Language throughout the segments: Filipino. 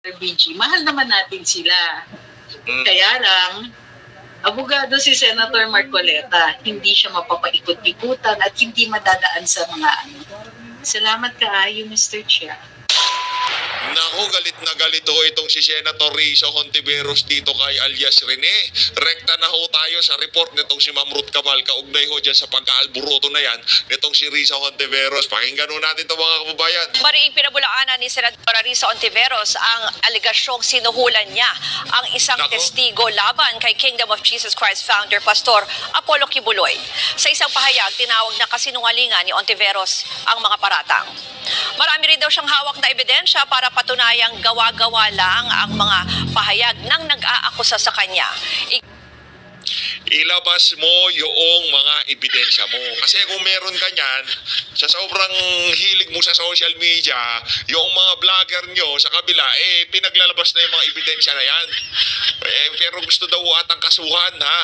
BG, mahal naman natin sila. Mm. Kaya lang, abogado si Senator Marcoleta, hindi siya mapapaikot-ikutan at hindi madadaan sa mga ano. Salamat kaayo, Mr. Chair. Naku, galit na galit ho itong si Senator Risa Hontiveros dito kay alias Rene. Rekta na ho tayo sa report nitong si Ma'am Ruth Cabal. Kaugnay ho dyan sa pagkaalburoto na yan nitong si Risa Hontiveros. Pakinggan ho natin ito mga kababayan. Mariing pinabulaanan ni Senadora Risa Hontiveros ang aligasyong sinuhulan niya ang isang Nako. testigo laban kay Kingdom of Jesus Christ founder Pastor Apollo Kibuloy. Sa isang pahayag, tinawag na kasinungalingan ni Hontiveros ang mga paratang. Marami rin daw siyang hawak na ebidensya para patunayang gawa-gawa lang ang mga pahayag ng nag-aakusa sa kanya. Ilabas mo yung mga ebidensya mo. Kasi kung meron ka niyan, sa sobrang hilig mo sa social media, yung mga vlogger nyo sa kabila, pinaglalabas na yung mga ebidensya na yan. Pero gusto daw atang kasuhan, ha?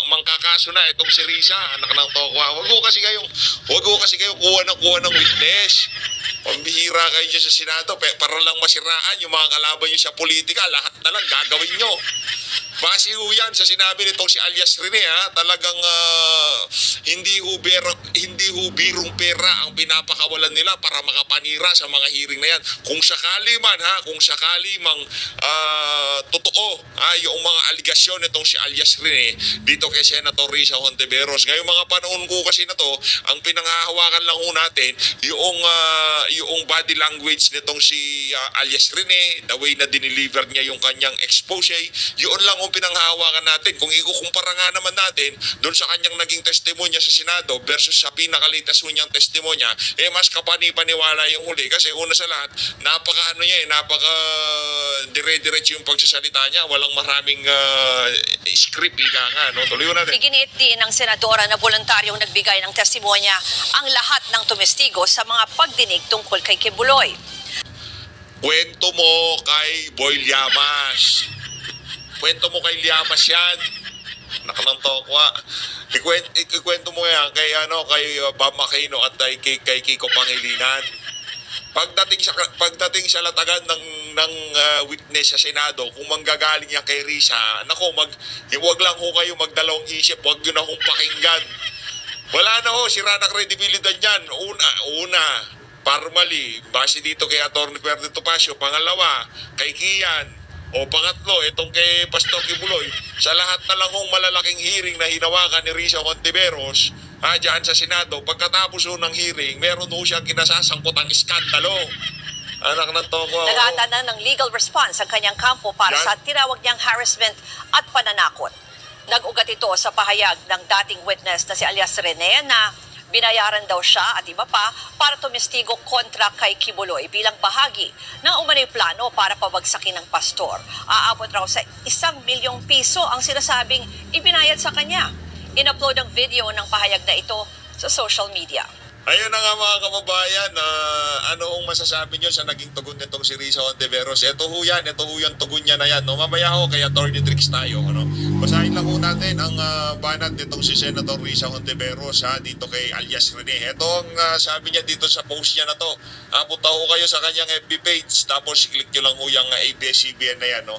Mangkakaso na itong si Risa, anak ng Tokwa. Huwag ko kasi kayo kuha ng witness. Pambihira kayo dyan sa Senado, para lang masiraan yung mga kalaban nyo sa politika, lahat na lang gagawin nyo. Base ho yan sa sinabi nitong si alias Rene, ha, talagang hindi ho birong pera ang pinapakawalan nila para makapanira sa mga hearing na yan. Kung sakali mang totoo yung mga aligasyon nitong si alias Rene dito kay Senator Risa Hontiveros. Ngayong mga panahon ko kasi na to, ang pinanghahawakan lang ho natin yung body language nitong si alias Rene, the way na dineliver niya yung kanyang expose, yun lang ang pinanghahawakan natin. Kung ikukumpara nga naman natin doon sa kanyang naging testimonya sa Senado versus sa pinakalitas niyang testimonya, mas kapani-paniwala yung huli. Kasi una sa lahat, napaka dire-diretso yung pagsasalita niya. Walang maraming script, ika nga. No? Tuloy natin. Iginiit din ng senadora na voluntaryong nagbigay ng testimonya ang lahat ng tumestigo sa mga pagdinig tungkol kay Kibuloy. Kwento mo kay Boy Llamas. Kwento mo kay Llamas yan. Nakanang Tokwa. Ikwento mo yan kay Bob Makino at kay Kiko Pangilinan. Pagdating sa latagan ng witness sa Senado, kung manggagaling yan kay Risa, huwag lang ho kayo magdalawang isip, huwag yun akong pakinggan. Wala na ho, sira na kredibilidad yan. Una, formally, base dito kay Atty. Ferdinand Topacio. Pangalawa, kay Kian. O pangatlo, itong kay Pastor Kibuloy. Sa lahat na lang hong malalaking hearing na hinawakan ni Risa Hontiveros, dyan sa Senado, pagkatapos ng hearing, meron ho siyang kinasasangkotang iskandalo. Anak ng Tokwa. Naghaanda na ng legal response ang kanyang kampo para Yan. sa tinawag niyang harassment at pananakot. Nag-ugat ito sa pahayag ng dating witness na si alias Rene na binayaran daw siya at iba pa para tumestigo kontra kay Kibuloy bilang bahagi ng umano'y plano para pabagsakin ng pastor. Aabot raw sa 1 milyong piso ang sinasabing ibinayad sa kanya. In-upload ang video ng pahayag na ito sa social media. Ayun na nga mga kababayan, ano ang masasabi nyo sa naging tugon nitong si Risa Hontiveros? Ito ho yung tugon niya na yan. No? Mamaya ho, kay Atty. Tricks tayo. Ano? Basahin lang ho natin ang banat nitong si Senator Risa Hontiveros dito kay alias Rene. Ito ang sabi niya dito sa post niya na to. Punta ho kayo sa kanyang FB page, tapos click nyo lang ho yung ABS-CBN na yan. No?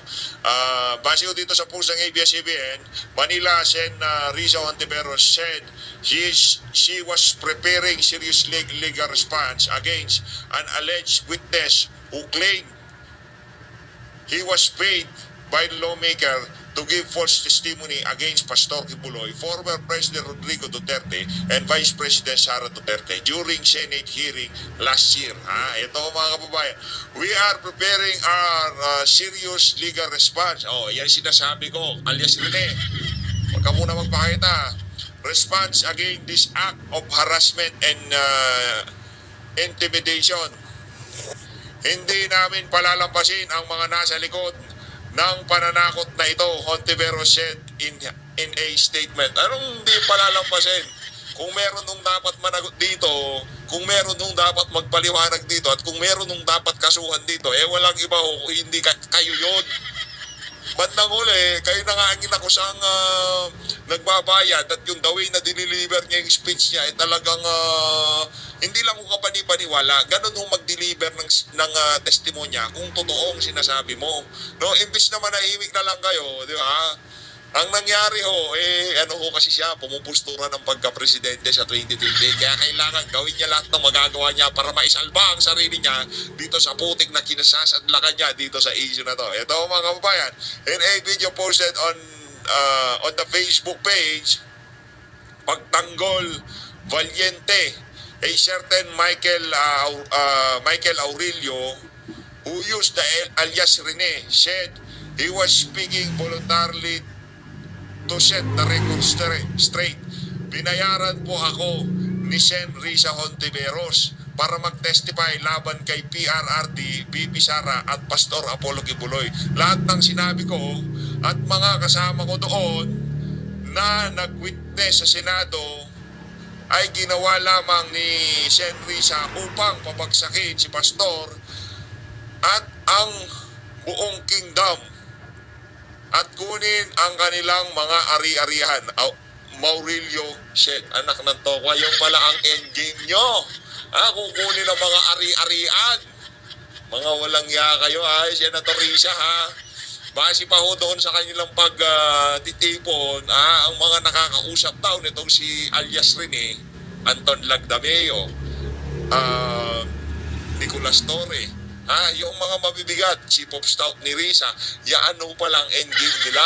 Base ho dito sa post ng ABS-CBN, Manila Sen Risa Hontiveros said she was preparing serious legal response against an alleged witness who claimed he was paid by the lawmaker to give false testimony against Pastor Kibuloy, former President Rodrigo Duterte, and Vice President Sara Duterte during Senate hearing last year. Ito mga kababayan, we are preparing our serious legal response. Yan sinasabi ko, alias Rene. Huwag ka muna magpakita. Response against this act of harassment and intimidation. Hindi namin palalampasin ang mga nasa likod ng pananakot na ito, Hontiveros said in a statement. Anong hindi palalampasin? Kung meron nung dapat managot dito, kung meron nung dapat magpaliwanag dito, at kung meron nung dapat kasuhan dito, walang iba ho, hindi kayo yun. Bandang huli, kayo na nga ang inakusang nagbabayad at yung the way na diniliver niya yung speech niya ay talagang hindi lang ko kapani-paniwala. Ganun hong mag-deliver ng testimonya kung totoo ang sinasabi mo. No, imbis na manahimik na lang kayo, di ba? Ang nangyari ano kasi siya, pumupustura ng pagka-presidente sa 2020. Kaya kailangan gawin niya lahat ng magagawa niya para maisalba ang sarili niya dito sa putik na kinasasadlakan niya dito sa issue na to. Ito mga kababayan, in a video posted on the Facebook page, pagtanggol valiente a certain Michael Aurelio who used the alias Rene said he was speaking voluntarily to set the record straight. Binayaran po ako ni Sen. Risa Hontiveros para mag-testify laban kay PRRD, BP Sara at Pastor Apollo Kibuloy. Lahat ng sinabi ko at mga kasama ko doon na nag-witness sa Senado ay ginawa lamang ni Sen. Risa upang pabagsakin si Pastor at ang buong kingdom at kunin ang kanilang mga ari-arihan. Maurilio said, anak ng tokwa, yung pala ang endgame nyo. Kukunin ang mga ari-arian. Mga walang ya kayo, Senator Risa, Base pa ho doon sa kanilang pagtitipon, ang mga nakakausap daw nitong si alias Rene, Anton Lagdameo, Nicolas Torre, yung mga mabibigat, Chief of Staff ni Risa, yaan ho palang endgame nila.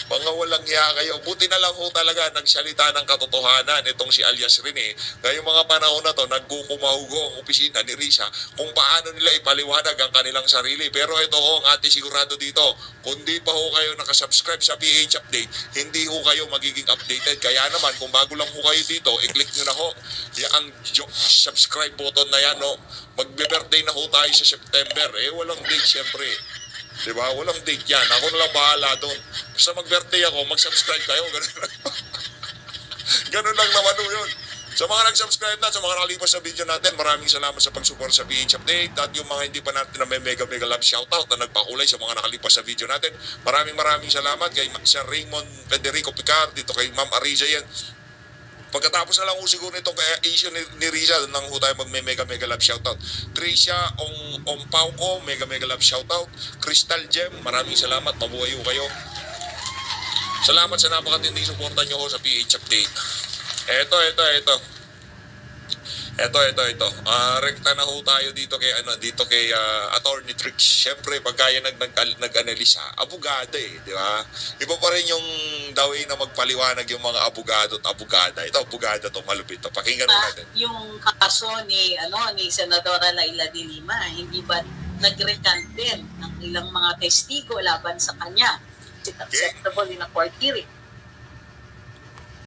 Mga walang hiya kayo. Buti na lang ho talaga nagsalita ng katotohanan itong si alias Rene. Ngayong mga panahon na to, nagkukumahugo ang opisina ni Risa kung paano nila ipaliwanag ang kanilang sarili. Pero ito ho ang ating sigurado dito. Kung di pa ho kayo nakasubscribe sa PH Update, hindi ho kayo magiging updated. Kaya naman, kung bago lang ho kayo dito, i-click nyo na ho ang subscribe button na yan. No? Magbe-birthday na ho tayo sa September. Walang date syempre. Diba? Walang date yan. Ako na lang bahala doon. Basta mag-birthday ako, mag-subscribe kayo. Ganun lang naman yun. Sa mga nag-subscribe na, sa mga nakalipas sa video natin, maraming salamat sa pag-support sa PH Update. At yung mga hindi pa natin na may mega love shoutout na nagpakulay sa mga nakalipas sa video natin, maraming salamat kay Sir Raymond Federico Picar, dito kay Ma'am Ariza yan. Pagkatapos na lang siguro nitong issue ni Risa, nang tayo mag-mega love shoutout. Tricia Pauco, mega love shoutout. Crystal Gem, maraming salamat, mabuhay ho kayo. Salamat sa napakatinding suporta nyo sa PH Update. Ito. Rekta na ho tayo dito kay Attorney Trix. Syempre, pagka yan nag-analisa, abogado di ba? Iba pa rin yung way na magpaliwanag yung mga abogado at abogada. Ito, abogada to, malupit to. Pakinggan natin. Yung kaso ni Senadora Laila de Lima, hindi ba nag-recant din ng ilang mga testigo laban sa kanya? Is it acceptable in a court hearing?